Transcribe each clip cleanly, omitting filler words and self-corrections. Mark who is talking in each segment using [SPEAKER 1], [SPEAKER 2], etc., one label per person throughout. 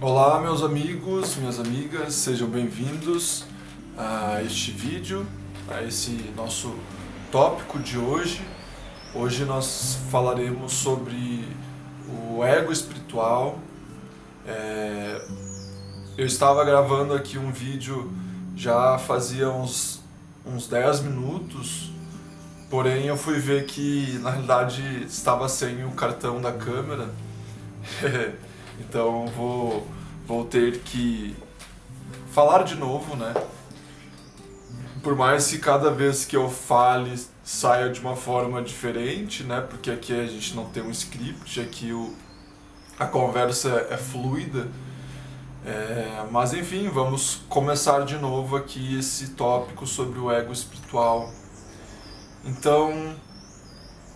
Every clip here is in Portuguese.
[SPEAKER 1] Olá, meus amigos, minhas amigas, sejam bem-vindos a este vídeo, a esse nosso tópico de hoje. Hoje nós falaremos sobre o ego espiritual. Eu estava gravando aqui um vídeo já fazia uns 10 minutos, porém eu fui ver que na realidade estava sem o cartão da câmera. Então vou ter que falar de novo, né? Por mais que cada vez que eu fale saia de uma forma diferente, né? Porque aqui a gente não tem um script, aqui a conversa é fluida. Mas enfim, vamos começar de novo aqui esse tópico sobre o ego espiritual. Então,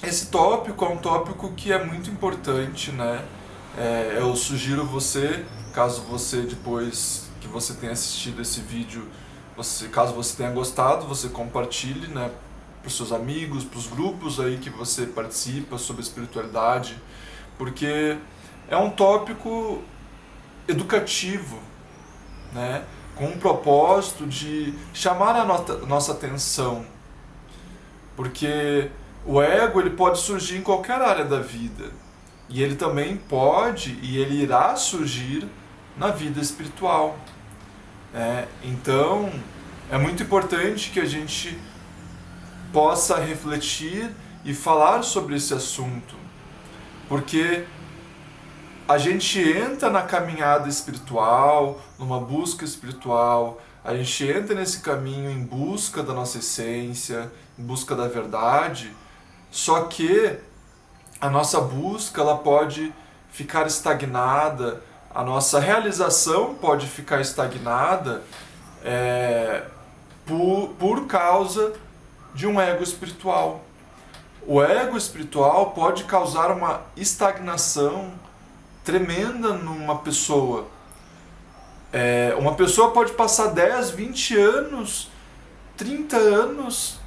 [SPEAKER 1] esse tópico é um tópico que é muito importante, né? Eu sugiro você, caso você depois que você tenha assistido esse vídeo, caso você tenha gostado, você compartilhe, né, para os seus amigos, para os grupos aí que você participa sobre espiritualidade, porque é um tópico educativo, né, com um propósito de chamar a nossa atenção, porque o ego ele pode surgir em qualquer área da vida. E ele também pode e ele irá surgir na vida espiritual. Então, é muito importante que a gente possa refletir e falar sobre esse assunto. Porque a gente entra na caminhada espiritual, numa busca espiritual, a gente entra nesse caminho em busca da nossa essência, em busca da verdade, só que a nossa busca ela pode ficar estagnada, a nossa realização pode ficar estagnada por causa de um ego espiritual. O ego espiritual pode causar uma estagnação tremenda numa pessoa. Uma pessoa pode passar 10, 20 anos, 30 anos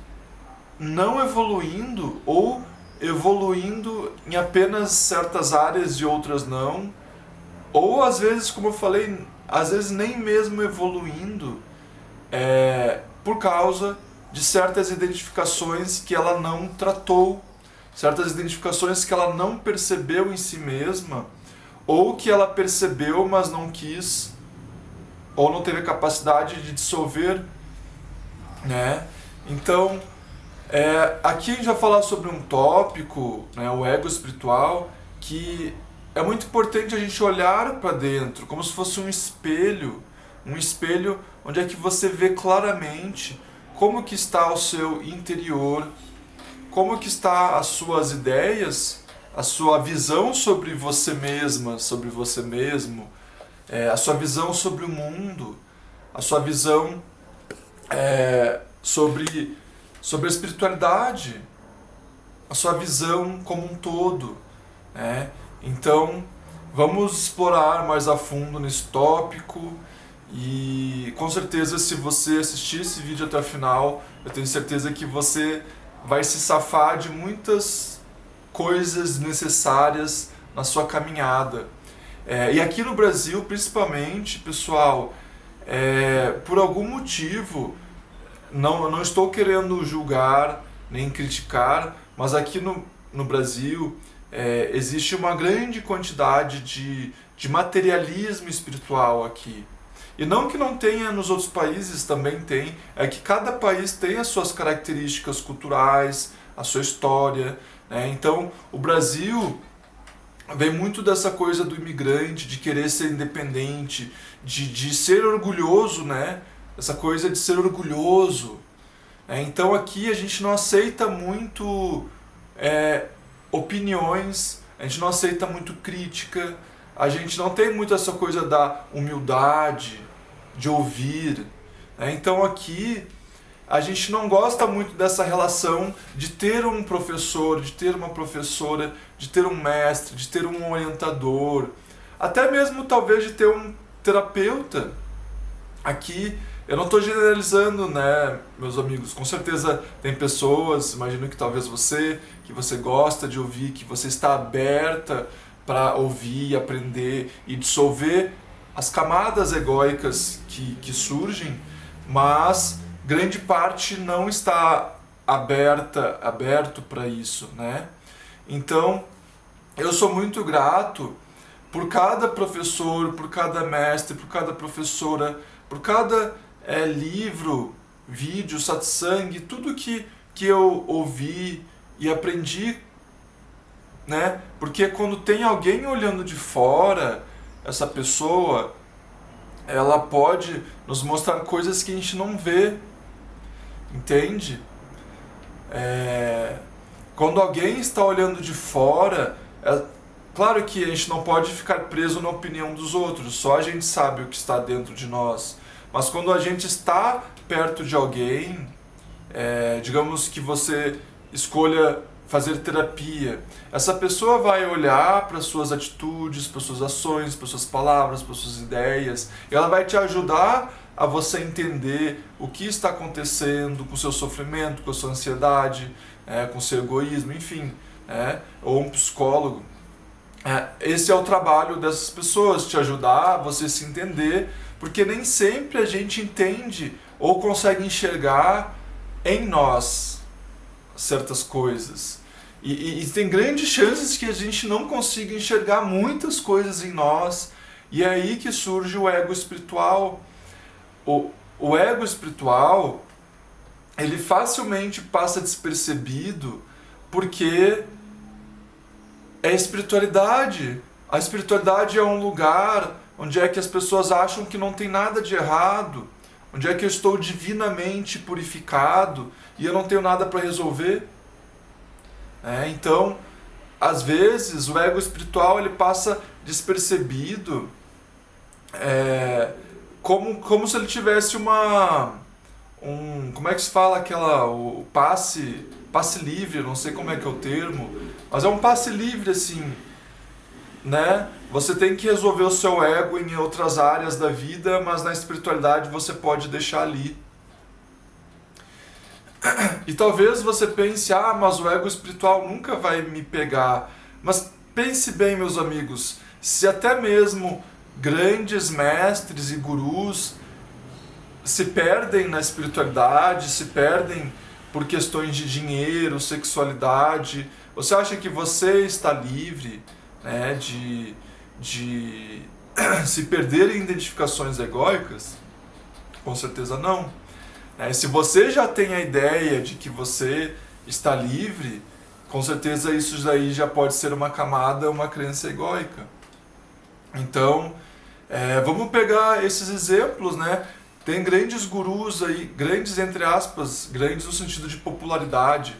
[SPEAKER 1] não evoluindo ou evoluindo em apenas certas áreas e outras não, ou às vezes, como eu falei, às vezes nem mesmo evoluindo por causa de certas identificações que ela não tratou, certas identificações que ela não percebeu em si mesma, ou que ela percebeu, mas não quis, ou não teve a capacidade de dissolver, né? Então, aqui a gente vai falar sobre um tópico, né, o ego espiritual, que é muito importante a gente olhar para dentro, como se fosse um espelho onde é que você vê claramente como que está o seu interior, como que está as suas ideias, a sua visão sobre você mesma, sobre você mesmo, a sua visão sobre o mundo, a sua visão sobre a espiritualidade, a sua visão como um todo. Então, vamos explorar mais a fundo nesse tópico e com certeza se você assistir esse vídeo até o final, eu tenho certeza que você vai se safar de muitas coisas necessárias na sua caminhada. E aqui no Brasil, principalmente, pessoal, por algum motivo, não estou querendo julgar nem criticar, mas aqui no Brasil existe uma grande quantidade de materialismo espiritual aqui. E não que não tenha nos outros países, também tem, é que cada país tem as suas características culturais, a sua história, né? Então, o Brasil vem muito dessa coisa do imigrante, de querer ser independente, de ser orgulhoso, né? Essa coisa de ser orgulhoso. Então aqui a gente não aceita muito opiniões, a gente não aceita muito crítica, a gente não tem muito essa coisa da humildade, de ouvir. Então aqui a gente não gosta muito dessa relação de ter um professor, de ter uma professora, de ter um mestre, de ter um orientador, até mesmo talvez de ter um terapeuta. Aqui eu não estou generalizando, né, meus amigos, com certeza tem pessoas, imagino que talvez que você gosta de ouvir, que você está aberta para ouvir, aprender e dissolver as camadas egóicas que surgem, mas grande parte não está aberto para isso, né? Então, eu sou muito grato por cada professor, por cada mestre, por cada professora, por cada livro, vídeo, satsang, tudo que eu ouvi e aprendi, né? Porque quando tem alguém olhando de fora, essa pessoa, ela pode nos mostrar coisas que a gente não vê, entende? Quando alguém está olhando de fora, claro que a gente não pode ficar preso na opinião dos outros, só a gente sabe o que está dentro de nós. Mas quando a gente está perto de alguém, digamos que você escolha fazer terapia, essa pessoa vai olhar para suas atitudes, para suas ações, para suas palavras, para suas ideias, e ela vai te ajudar a você entender o que está acontecendo com o seu sofrimento, com a sua ansiedade, com o seu egoísmo, enfim, ou um psicólogo. Esse é o trabalho dessas pessoas, te ajudar a você se entender, porque nem sempre a gente entende ou consegue enxergar em nós certas coisas. E tem grandes chances que a gente não consiga enxergar muitas coisas em nós, e é aí que surge o ego espiritual. O ego espiritual, ele facilmente passa despercebido porque é espiritualidade. A espiritualidade é um lugar onde é que as pessoas acham que não tem nada de errado, onde é que eu estou divinamente purificado e eu não tenho nada para resolver. Então, às vezes, o ego espiritual ele passa despercebido, como se ele tivesse como é que se fala o passe livre, não sei como é que é o termo, mas é um passe livre assim, né? Você tem que resolver o seu ego em outras áreas da vida, mas na espiritualidade você pode deixar ali. E talvez você pense, mas o ego espiritual nunca vai me pegar. Mas pense bem, meus amigos, se até mesmo grandes mestres e gurus se perdem na espiritualidade, se perdem por questões de dinheiro, sexualidade, você acha que você está livre, né, de se perder em identificações egóicas? Com certeza não. Se você já tem a ideia de que você está livre, com certeza isso daí já pode ser uma camada, uma crença egóica. Então, vamos pegar esses exemplos, né? Tem grandes gurus aí, grandes entre aspas, grandes no sentido de popularidade.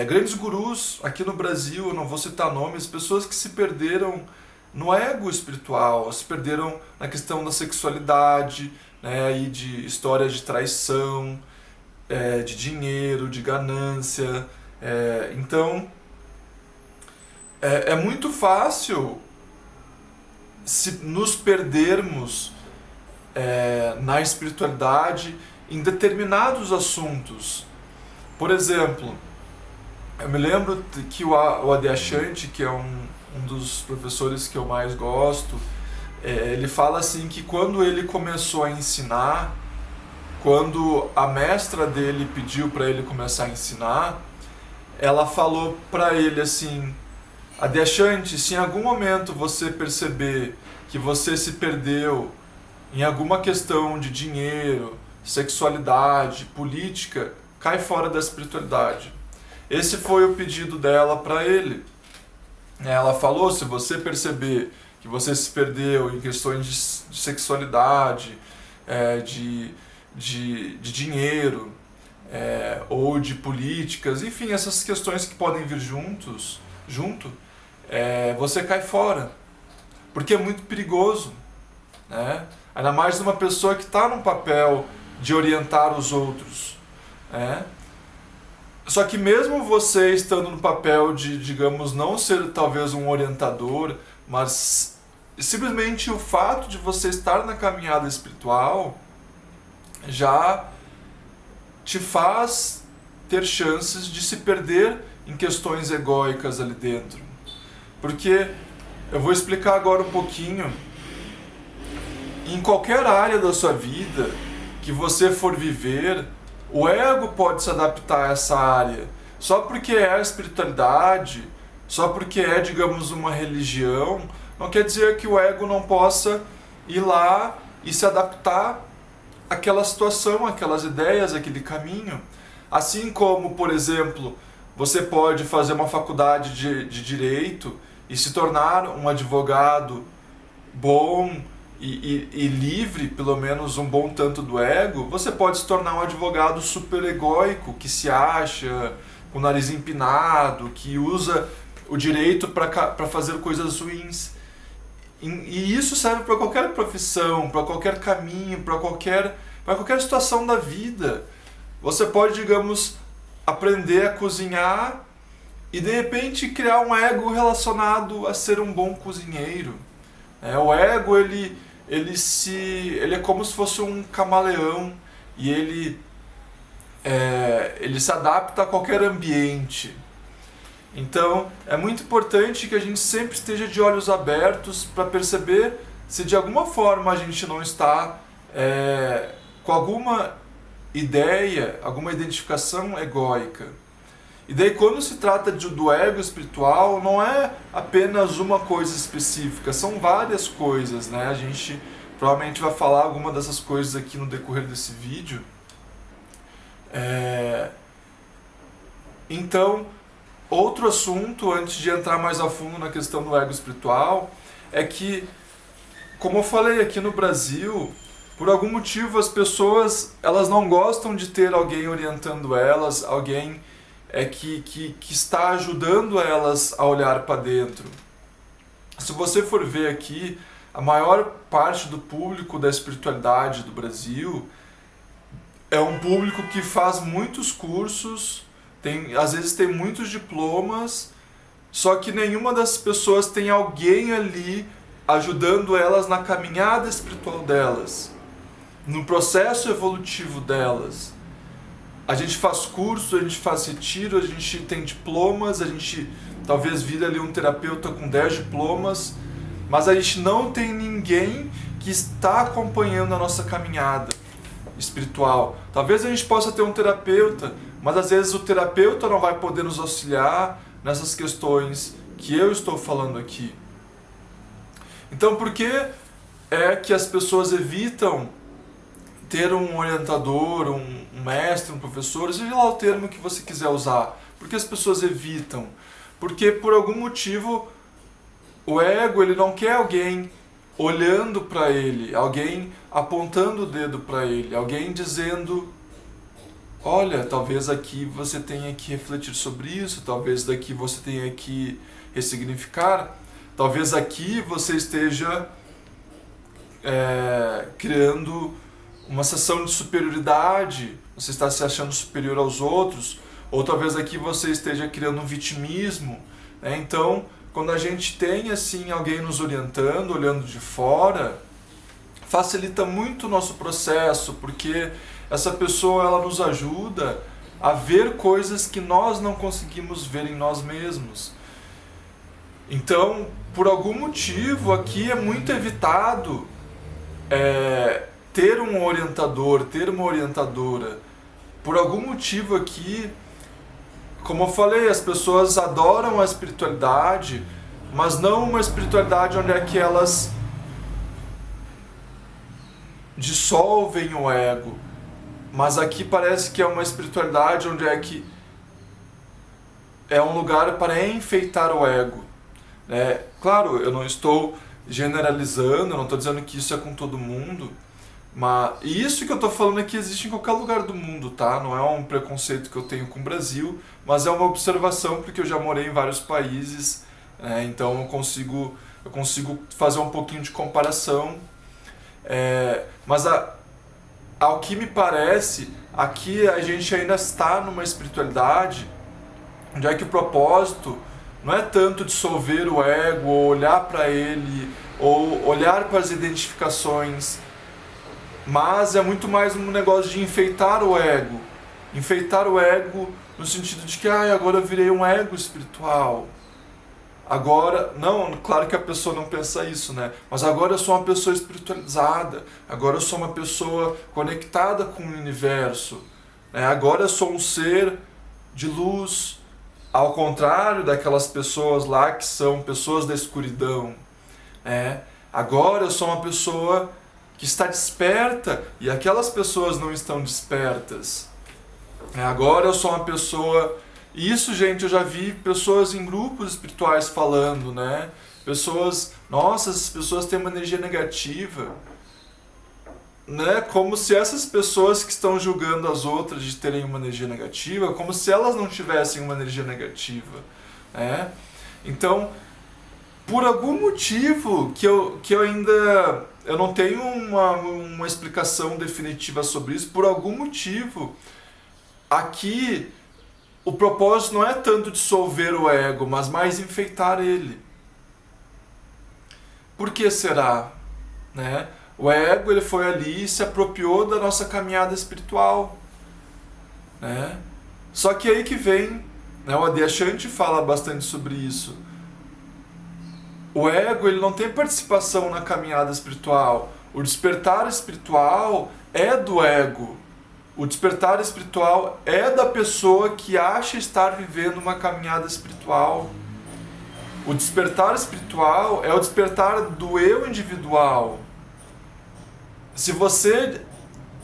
[SPEAKER 1] Grandes gurus aqui no Brasil, eu não vou citar nomes, pessoas que se perderam no ego espiritual, se perderam na questão da sexualidade, né, e de histórias de traição, de dinheiro, de ganância. Então, é muito fácil se nos perdermos na espiritualidade em determinados assuntos. Por exemplo, eu me lembro que o Adyashanti, que é um dos professores que eu mais gosto, ele fala assim que quando ele começou a ensinar, quando a mestra dele pediu para ele começar a ensinar, ela falou para ele assim: Adyashanti, se em algum momento você perceber que você se perdeu em alguma questão de dinheiro, sexualidade, política, cai fora da espiritualidade. Esse foi o pedido dela para ele. Ela falou: se você perceber que você se perdeu em questões de sexualidade, de dinheiro, ou de políticas, enfim, essas questões que podem vir junto, você cai fora, porque é muito perigoso, né? Ainda mais uma pessoa que está num papel de orientar os outros, né? Só que mesmo você estando no papel de, digamos, não ser talvez um orientador, mas simplesmente o fato de você estar na caminhada espiritual já te faz ter chances de se perder em questões egóicas ali dentro. Porque eu vou explicar agora um pouquinho em qualquer área da sua vida que você for viver, o ego pode se adaptar a essa área. Só porque é a espiritualidade, só porque é, digamos, uma religião, não quer dizer que o ego não possa ir lá e se adaptar àquela situação, àquelas ideias, àquele caminho. Assim como, por exemplo, você pode fazer uma faculdade de direito e se tornar um advogado bom e livre, pelo menos um bom tanto do ego. Você pode se tornar um advogado super egóico, que se acha com o nariz empinado, que usa o direito para fazer coisas ruins. E isso serve para qualquer profissão, para qualquer caminho, para qualquer situação da vida. Você pode, digamos, aprender a cozinhar e de repente criar um ego relacionado a ser um bom cozinheiro. O ego ele é como se fosse um camaleão e ele se adapta a qualquer ambiente. Então é muito importante que a gente sempre esteja de olhos abertos para perceber se de alguma forma a gente não está com alguma ideia, alguma identificação egóica. E daí quando se trata do ego espiritual, não é apenas uma coisa específica, são várias coisas, né? A gente provavelmente vai falar alguma dessas coisas aqui no decorrer desse vídeo. Então, outro assunto, antes de entrar mais a fundo na questão do ego espiritual, é que, como eu falei, aqui no Brasil, por algum motivo as pessoas elas não gostam de ter alguém orientando elas, alguém que está ajudando elas a olhar para dentro. Se você for ver aqui, a maior parte do público da espiritualidade do Brasil é um público que faz muitos cursos, às vezes tem muitos diplomas, só que nenhuma das pessoas tem alguém ali ajudando elas na caminhada espiritual delas, no processo evolutivo delas. A gente faz curso, a gente faz retiro, a gente tem diplomas, a gente talvez vira ali um terapeuta com 10 diplomas, mas a gente não tem ninguém que está acompanhando a nossa caminhada espiritual. Talvez a gente possa ter um terapeuta, mas às vezes o terapeuta não vai poder nos auxiliar nessas questões que eu estou falando aqui. Então, por que é que as pessoas evitam ter um orientador, um mestre, um professor, seja lá o termo que você quiser usar? Por que as pessoas evitam? Porque por algum motivo o ego ele não quer alguém olhando para ele, alguém apontando o dedo para ele, alguém dizendo: olha, talvez aqui você tenha que refletir sobre isso, talvez daqui você tenha que ressignificar, talvez aqui você esteja criando uma sensação de superioridade, você está se achando superior aos outros, ou talvez aqui você esteja criando um vitimismo, né? Então, quando a gente tem assim alguém nos orientando, olhando de fora, facilita muito o nosso processo, porque essa pessoa ela nos ajuda a ver coisas que nós não conseguimos ver em nós mesmos. Então, por algum motivo, aqui é muito evitado ter um orientador, ter uma orientadora. Por algum motivo aqui, como eu falei, as pessoas adoram a espiritualidade, mas não uma espiritualidade onde é que elas dissolvem o ego. Mas aqui parece que é uma espiritualidade onde é que é um lugar para enfeitar o ego. Claro, eu não estou generalizando, eu não estou dizendo que isso é com todo mundo, mas isso que eu estou falando aqui existe em qualquer lugar do mundo, tá? Não é um preconceito que eu tenho com o Brasil, mas é uma observação porque eu já morei em vários países, então eu consigo fazer um pouquinho de comparação. Mas ao que me parece, aqui a gente ainda está numa espiritualidade onde é que o propósito não é tanto dissolver o ego, ou olhar para ele, ou olhar para as identificações, mas é muito mais um negócio de enfeitar o ego. Enfeitar o ego no sentido de que agora eu virei um ego espiritual. Agora, não, claro que a pessoa não pensa isso, né? Mas agora eu sou uma pessoa espiritualizada, agora eu sou uma pessoa conectada com o universo, né? Agora eu sou um ser de luz, ao contrário daquelas pessoas lá que são pessoas da escuridão, né? Agora eu sou uma pessoa que está desperta e aquelas pessoas não estão despertas. Agora eu sou uma pessoa... Isso, gente, eu já vi pessoas em grupos espirituais falando, né? Pessoas, nossa, essas pessoas têm uma energia negativa, né? Como se essas pessoas que estão julgando as outras de terem uma energia negativa, como se elas não tivessem uma energia negativa, né? Então, por algum motivo que eu ainda... Eu não tenho uma explicação definitiva sobre isso, por algum motivo, aqui... O propósito não é tanto dissolver o ego, mas mais enfeitar ele. Por que será? Né? O ego ele foi ali e se apropriou da nossa caminhada espiritual. Né? Só que aí que vem, né, o Adyashanti fala bastante sobre isso. O ego ele não tem participação na caminhada espiritual. O despertar espiritual é do ego. O despertar espiritual é da pessoa que acha estar vivendo uma caminhada espiritual. O despertar espiritual é o despertar do eu individual. Se você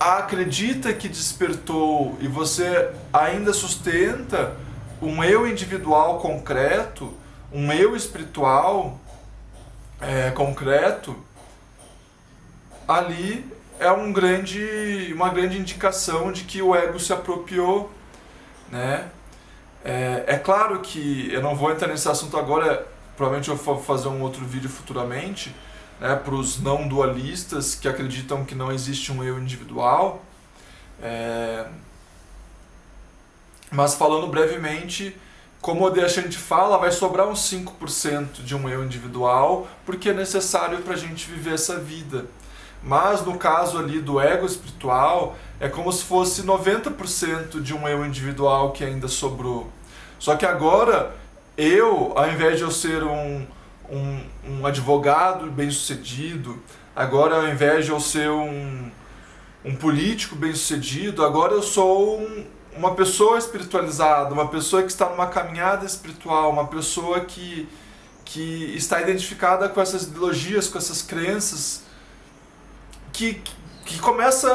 [SPEAKER 1] acredita que despertou e você ainda sustenta um eu individual concreto, um eu espiritual concreto, ali é uma grande indicação de que o ego se apropriou, né? É claro que eu não vou entrar nesse assunto agora, provavelmente eu vou fazer um outro vídeo futuramente, né, para os não dualistas que acreditam que não existe um eu individual. Mas falando brevemente, como o Adyashanti fala, vai sobrar uns 5% de um eu individual, porque é necessário para a gente viver essa vida. Mas no caso ali do ego espiritual, é como se fosse 90% de um eu individual que ainda sobrou. Só que agora, ao invés de eu ser um advogado bem-sucedido, agora ao invés de eu ser um político bem-sucedido, agora eu sou uma pessoa espiritualizada, uma pessoa que está numa caminhada espiritual, uma pessoa que está identificada com essas ideologias, com essas crenças, que começa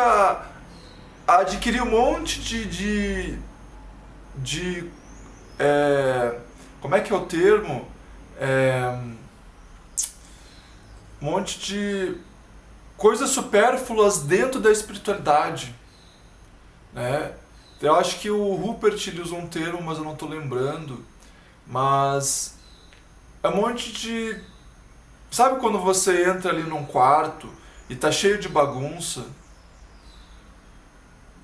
[SPEAKER 1] a adquirir um monte como é que é o termo? Um monte de coisas supérfluas dentro da espiritualidade, né? Eu acho que o Rupert ele usou um termo, mas eu não estou lembrando. Mas é um monte de... Sabe quando você entra ali num quarto e tá cheio de bagunça,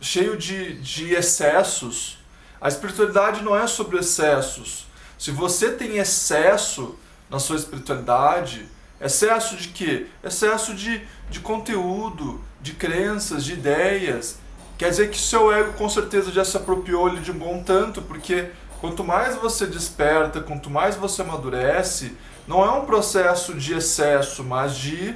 [SPEAKER 1] cheio de excessos? A espiritualidade não é sobre excessos. Se você tem excesso na sua espiritualidade, excesso de quê? Excesso de conteúdo, de crenças, de ideias. Quer dizer que seu ego com certeza já se apropriou de um bom tanto, porque quanto mais você desperta, quanto mais você amadurece, não é um processo de excesso, mas de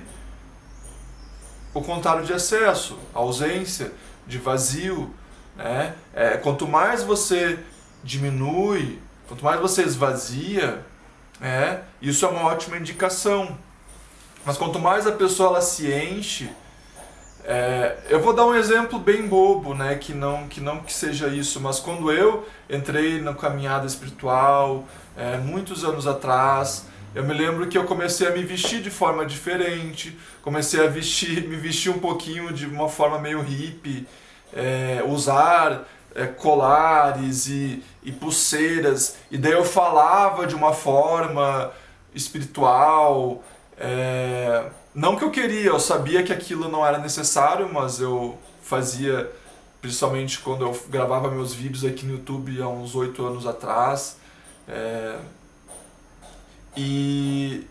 [SPEAKER 1] o contrário de excesso, ausência, de vazio, né? Quanto mais você diminui, quanto mais você esvazia, isso é uma ótima indicação. Mas quanto mais a pessoa ela se enche, eu vou dar um exemplo bem bobo, né? que não que seja isso, mas quando eu entrei na caminhada espiritual, muitos anos atrás, eu me lembro que eu comecei a me vestir de forma diferente, comecei a me vestir um pouquinho de uma forma meio hippie, usar colares e pulseiras, e daí eu falava de uma forma espiritual, não que eu queria, eu sabia que aquilo não era necessário, mas eu fazia, principalmente quando eu gravava meus vídeos aqui no YouTube há uns 8 anos atrás. E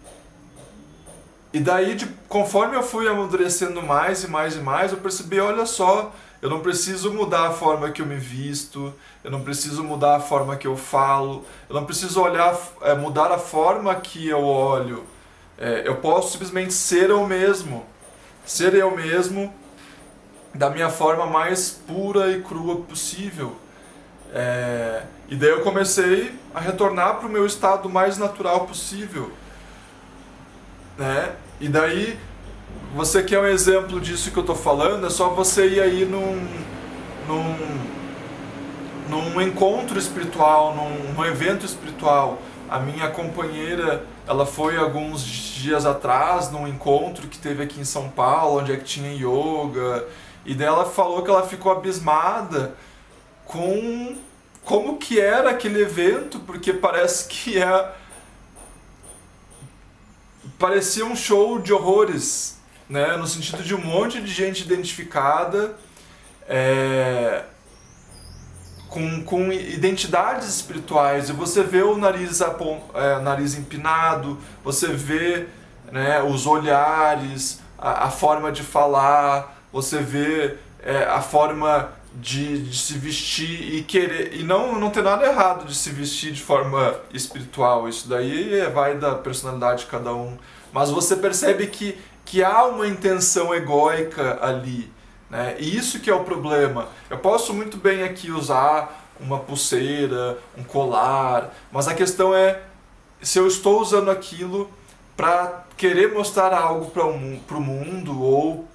[SPEAKER 1] E daí, conforme eu fui amadurecendo mais e mais e mais, eu percebi, olha só, eu não preciso mudar a forma que eu me visto, eu não preciso mudar a forma que eu falo, eu não preciso mudar a forma que eu olho. Eu posso simplesmente ser eu mesmo da minha forma mais pura e crua possível. E daí eu comecei a retornar para o meu estado mais natural possível, né? E daí, você quer um exemplo disso que eu estou falando, é só você ir aí num encontro espiritual, num evento espiritual. A minha companheira, ela foi alguns dias atrás num encontro que teve aqui em São Paulo, onde é que tinha yoga, e daí ela falou que ela ficou abismada com como que era aquele evento, porque parece que parecia um show de horrores, né? No sentido de um monte de gente identificada, com identidades espirituais, e você vê o nariz empinado, você vê, né, os olhares, a forma de falar, você vê a forma de se vestir e querer. E não tem nada errado de se vestir de forma espiritual, isso daí vai da personalidade de cada um. Mas você percebe que há uma intenção egóica ali, né? E isso que é o problema. Eu posso muito bem aqui usar uma pulseira, um colar, mas a questão é se eu estou usando aquilo para querer mostrar algo para o mundo ou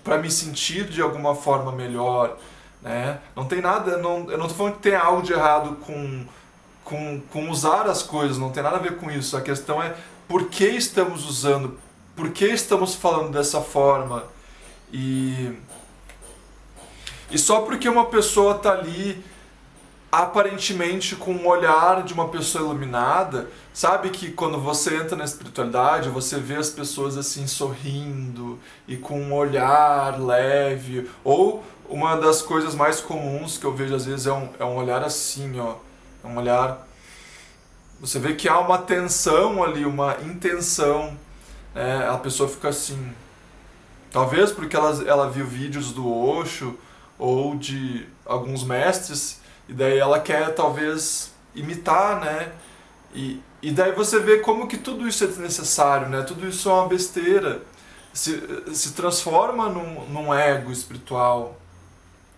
[SPEAKER 1] para me sentir de alguma forma melhor, né? Não tem nada, eu não estou falando que tem algo de errado com usar as coisas, não tem nada a ver com isso. A questão é por que estamos usando, por que estamos falando dessa forma. E só porque uma pessoa está ali aparentemente com um olhar de uma pessoa iluminada, sabe que quando você entra na espiritualidade, você vê as pessoas assim sorrindo e com um olhar leve, ou uma das coisas mais comuns que eu vejo às vezes é um olhar assim, ó, é um olhar, você vê que há uma tensão ali, uma intenção, né? A pessoa fica assim, talvez porque ela viu vídeos do Osho ou de alguns mestres, e daí ela quer talvez imitar, né? E daí você vê como que tudo isso é desnecessário, né? Tudo isso é uma besteira. Se transforma num ego espiritual.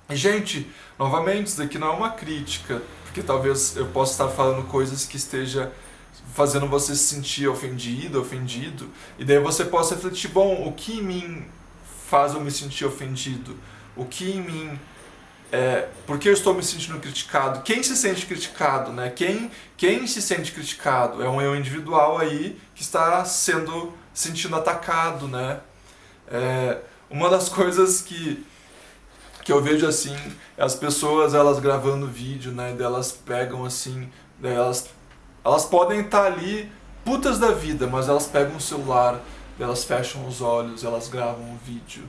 [SPEAKER 1] E, gente, novamente, isso daqui não é uma crítica, porque talvez eu possa estar falando coisas que esteja fazendo você se sentir ofendido, e daí você possa refletir, bom, o que em mim faz eu me sentir ofendido? O que em mim por que eu estou me sentindo criticado? Quem se sente criticado, né? Quem se sente criticado? É um eu individual aí que está sentindo atacado, né? Uma das coisas que eu vejo assim, é as pessoas, elas gravando vídeo, né? Elas pegam assim, elas podem estar ali putas da vida, mas elas pegam o celular, elas fecham os olhos, elas gravam um vídeo.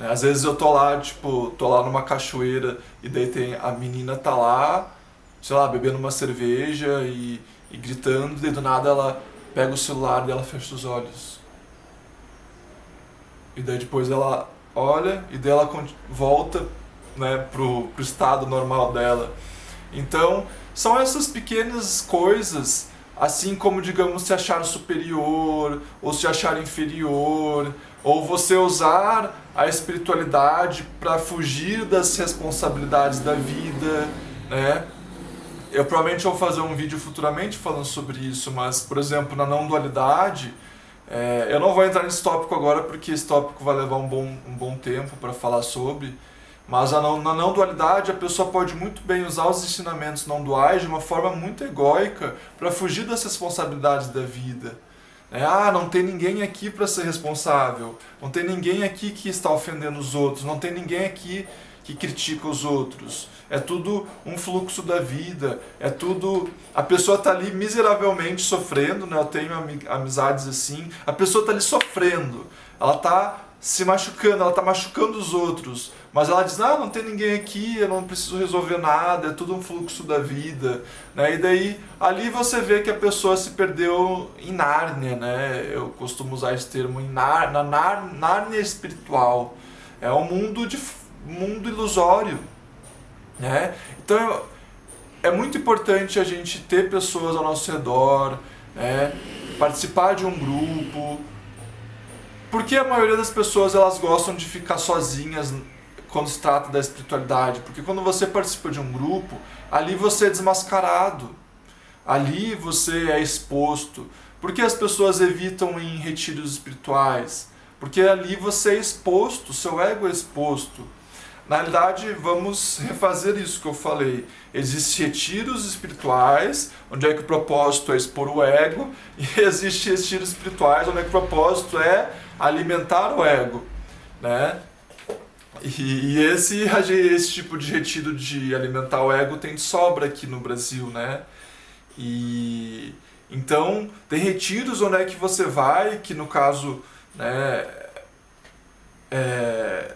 [SPEAKER 1] Às vezes eu tô lá numa cachoeira e daí a menina tá lá, sei lá, bebendo uma cerveja e gritando, e daí do nada ela pega o celular e ela fecha os olhos. E daí depois ela olha e daí ela volta, né, pro estado normal dela. Então, são essas pequenas coisas, assim como, digamos, se achar superior ou se achar inferior, ou você usar a espiritualidade para fugir das responsabilidades da vida, né? Eu provavelmente vou fazer um vídeo futuramente falando sobre isso, mas, por exemplo, na não dualidade, eu não vou entrar nesse tópico agora porque esse tópico vai levar um bom tempo para falar sobre, mas na não dualidade a pessoa pode muito bem usar os ensinamentos não duais de uma forma muito egóica para fugir das responsabilidades da vida. Não tem ninguém aqui para ser responsável, não tem ninguém aqui que está ofendendo os outros, não tem ninguém aqui que critica os outros. É tudo um fluxo da vida, é tudo... A pessoa está ali miseravelmente sofrendo, né? Eu tenho amizades assim, a pessoa está ali sofrendo, ela está se machucando, ela está machucando os outros, mas ela diz, não tem ninguém aqui, eu não preciso resolver nada, é tudo um fluxo da vida, né? E daí, ali você vê que a pessoa se perdeu em Nárnia, né? Eu costumo usar esse termo, na Nárnia espiritual. É um mundo ilusório, né? Então, é muito importante a gente ter pessoas ao nosso redor, né? Participar de um grupo. Porque a maioria das pessoas elas gostam de ficar sozinhas quando se trata da espiritualidade? Porque quando você participa de um grupo, ali você é desmascarado, ali você é exposto. Por que as pessoas evitam em retiros espirituais? Porque ali você é exposto, seu ego é exposto. Na realidade, vamos refazer isso que eu falei. Existem retiros espirituais, onde é que o propósito é expor o ego, e existem retiros espirituais, onde é que o propósito é alimentar o ego, né? E esse tipo de retiro de alimentar o ego tem de sobra aqui no Brasil, né? E então tem retiros onde é que você vai, que no caso, né, é,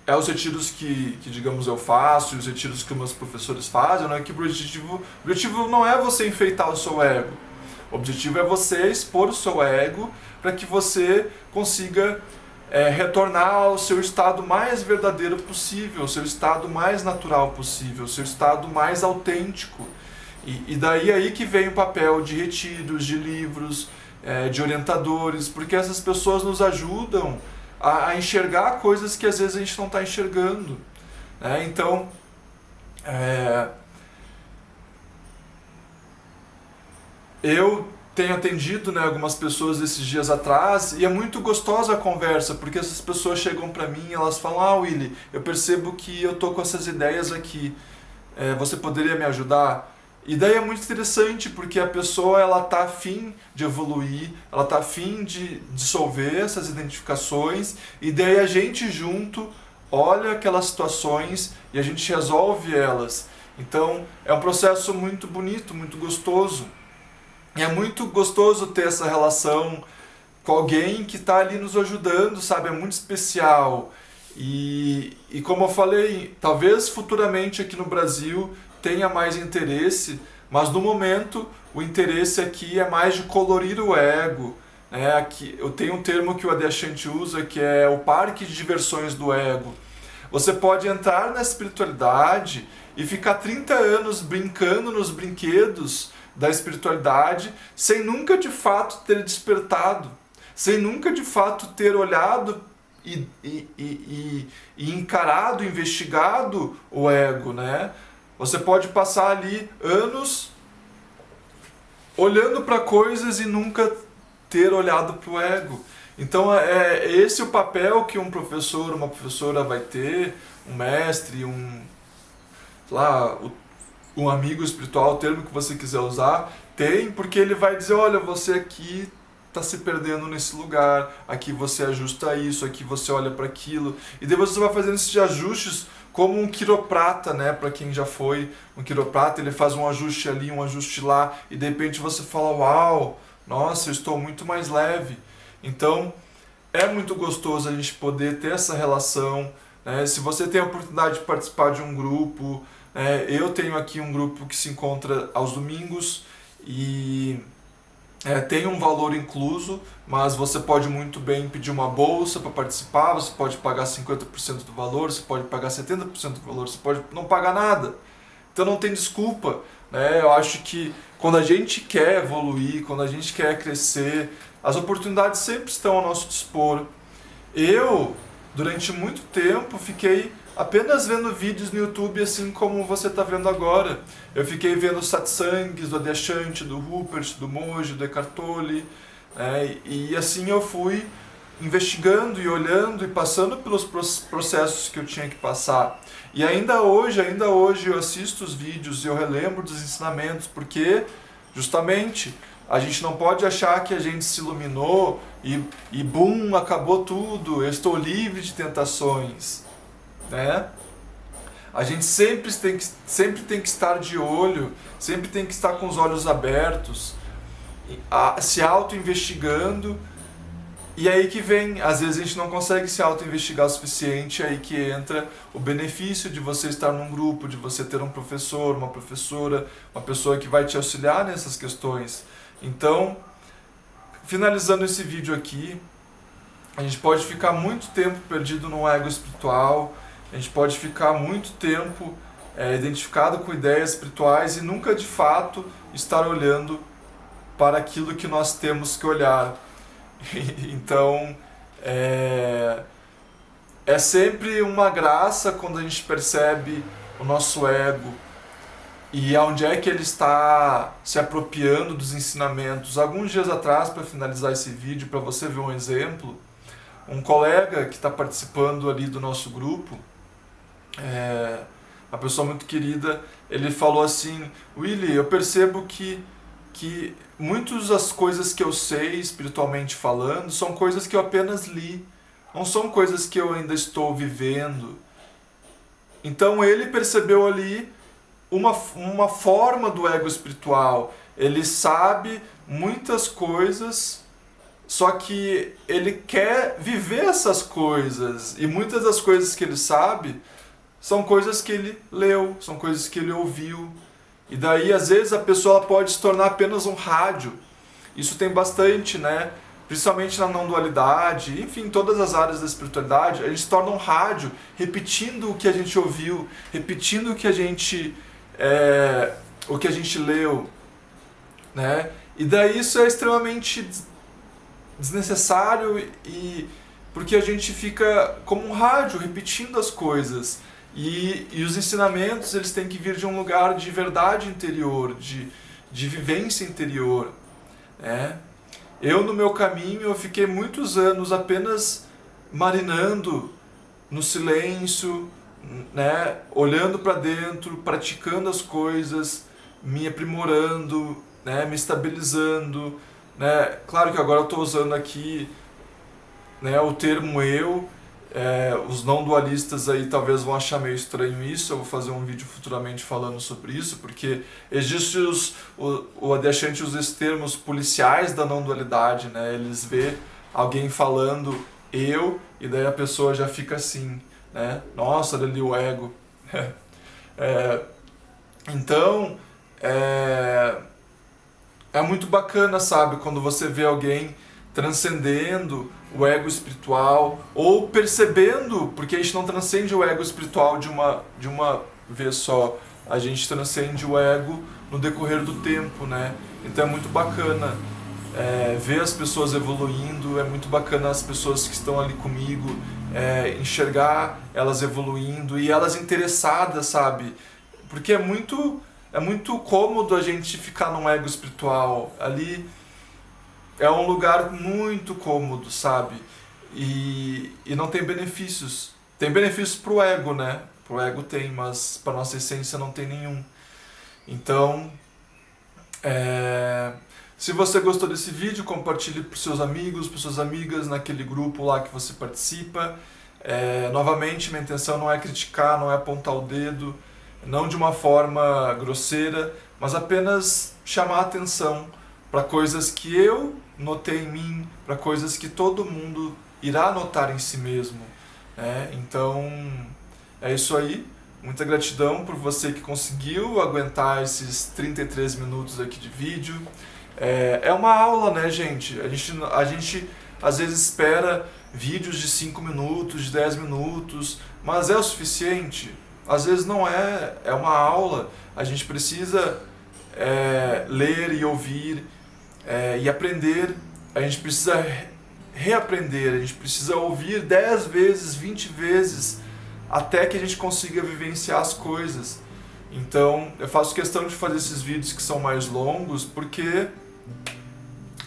[SPEAKER 1] é os retiros que digamos eu faço, e os retiros que meus professores fazem, né? Que o objetivo não é você enfeitar o seu ego. O objetivo é você expor o seu ego para que você consiga retornar ao seu estado mais verdadeiro possível, ao seu estado mais natural possível, ao seu estado mais autêntico. E daí aí que vem o papel de retiros, de livros, de orientadores, porque essas pessoas nos ajudam a enxergar coisas que às vezes a gente não está enxergando, né? Então, eu tenho atendido, né, algumas pessoas esses dias atrás e é muito gostosa a conversa, porque essas pessoas chegam para mim e elas falam, Willy, eu percebo que eu tô com essas ideias aqui, você poderia me ajudar? E daí é muito interessante, porque a pessoa ela tá afim de evoluir, ela tá afim de dissolver essas identificações, e daí a gente junto olha aquelas situações e a gente resolve elas. Então é um processo muito bonito, muito gostoso. E é muito gostoso ter essa relação com alguém que está ali nos ajudando, sabe? É muito especial. E como eu falei, talvez futuramente aqui no Brasil tenha mais interesse, mas no momento o interesse aqui é mais de colorir o ego, né? Aqui, eu tenho um termo que o Adyashanti usa, que é o parque de diversões do ego. Você pode entrar na espiritualidade e ficar 30 anos brincando nos brinquedos da espiritualidade sem nunca de fato ter despertado, sem nunca de fato ter olhado e encarado, investigado o ego, né? Você pode passar ali anos olhando para coisas e nunca ter olhado para o ego. Então é esse o papel que um professor, uma professora vai ter, um mestre, um amigo espiritual, o termo que você quiser usar, tem, porque ele vai dizer, olha, você aqui está se perdendo nesse lugar, aqui você ajusta isso, aqui você olha para aquilo, e depois você vai fazendo esses ajustes como um quiroprata, né? Para quem já foi um quiroprata, ele faz um ajuste ali, um ajuste lá, e de repente você fala, uau, nossa, eu estou muito mais leve. Então, é muito gostoso a gente poder ter essa relação, né? Se você tem a oportunidade de participar de um grupo, eu tenho aqui um grupo que se encontra aos domingos e tem um valor incluso, mas você pode muito bem pedir uma bolsa para participar, você pode pagar 50% do valor, você pode pagar 70% do valor, você pode não pagar nada. Então não tem desculpa, né? Eu acho que quando a gente quer evoluir, quando a gente quer crescer, as oportunidades sempre estão ao nosso dispor. Eu, durante muito tempo, fiquei apenas vendo vídeos no YouTube assim como você está vendo agora. Eu fiquei vendo satsangs do Adyashanti, do Rupert, do Monge, do Eckhart Tolle, e assim eu fui investigando e olhando e passando pelos processos que eu tinha que passar. E ainda hoje eu assisto os vídeos e eu relembro dos ensinamentos, porque justamente a gente não pode achar que a gente se iluminou e bum, acabou tudo, eu estou livre de tentações, né? A gente sempre tem que estar de olho, sempre tem que estar com os olhos abertos, se auto-investigando E aí que vem, às vezes a gente não consegue se auto-investigar o suficiente, aí que entra o benefício de você estar num grupo, de você ter um professor, uma professora, uma pessoa que vai te auxiliar nessas questões. Então, finalizando esse vídeo aqui, a gente pode ficar muito tempo perdido no ego espiritual, a gente pode ficar muito tempo identificado com ideias espirituais e nunca de fato estar olhando para aquilo que nós temos que olhar. Então, é sempre uma graça quando a gente percebe o nosso ego e aonde é que ele está se apropriando dos ensinamentos. Alguns dias atrás, para finalizar esse vídeo, para você ver um exemplo, um colega que está participando ali do nosso grupo, uma pessoa muito querida, ele falou assim: Willy, eu percebo que muitas das coisas que eu sei, espiritualmente falando, são coisas que eu apenas li, não são coisas que eu ainda estou vivendo. Então ele percebeu ali uma forma do ego espiritual. Ele sabe muitas coisas, só que ele quer viver essas coisas. E muitas das coisas que ele sabe são coisas que ele leu, são coisas que ele ouviu. E daí, às vezes, a pessoa pode se tornar apenas um rádio. Isso tem bastante, né? Principalmente na não-dualidade, enfim, em todas as áreas da espiritualidade, a gente se torna um rádio, repetindo o que a gente ouviu, repetindo o que a gente leu, né? E daí isso é extremamente desnecessário, porque a gente fica como um rádio, repetindo as coisas. E os ensinamentos, eles têm que vir de um lugar de verdade interior, de vivência interior, né? Eu, no meu caminho, eu fiquei muitos anos apenas marinando no silêncio, né? Olhando para dentro, praticando as coisas, me aprimorando, né? Me estabilizando, né? Claro que agora eu estou usando aqui, né, o termo eu. Os não dualistas aí talvez vão achar meio estranho isso. Eu vou fazer um vídeo futuramente falando sobre isso, porque existe o Adyashanti usa esses termos policiais da não dualidade, né? Eles vê alguém falando eu e daí a pessoa já fica assim, né? Nossa, olha ali o ego. Então é muito bacana, sabe, quando você vê alguém transcendendo o ego espiritual, ou percebendo, porque a gente não transcende o ego espiritual de uma vez só, a gente transcende o ego no decorrer do tempo, né? Então é muito bacana ver as pessoas evoluindo, é muito bacana as pessoas que estão ali comigo, enxergar elas evoluindo e elas interessadas, sabe? Porque é muito cômodo a gente ficar num ego espiritual. Ali é um lugar muito cômodo, sabe? E não tem benefícios. Tem benefícios pro ego, né? Pro ego tem, mas pra nossa essência não tem nenhum. Então, se você gostou desse vídeo, compartilhe para seus amigos, para suas amigas, naquele grupo lá que você participa. Novamente, minha intenção não é criticar, não é apontar o dedo, não de uma forma grosseira, mas apenas chamar a atenção para coisas que eu notei em mim, para coisas que todo mundo irá notar em si mesmo. Então, é isso aí. Muita gratidão por você que conseguiu aguentar esses 33 minutos aqui de vídeo. É uma aula, né, gente? A gente às vezes espera vídeos de 5 minutos, de 10 minutos, mas é o suficiente? Às vezes não é. É uma aula. A gente precisa ler e ouvir e aprender. A gente precisa reaprender, a gente precisa ouvir 10 vezes, 20 vezes, até que a gente consiga vivenciar as coisas. Então, eu faço questão de fazer esses vídeos que são mais longos, porque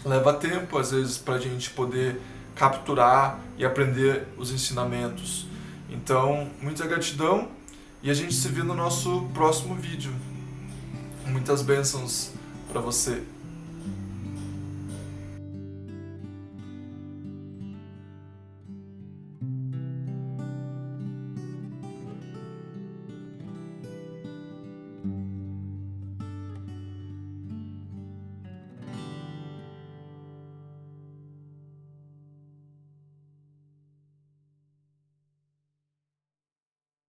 [SPEAKER 1] leva tempo, às vezes, para a gente poder capturar e aprender os ensinamentos. Então, muita gratidão e a gente se vê no nosso próximo vídeo. Muitas bênçãos para você.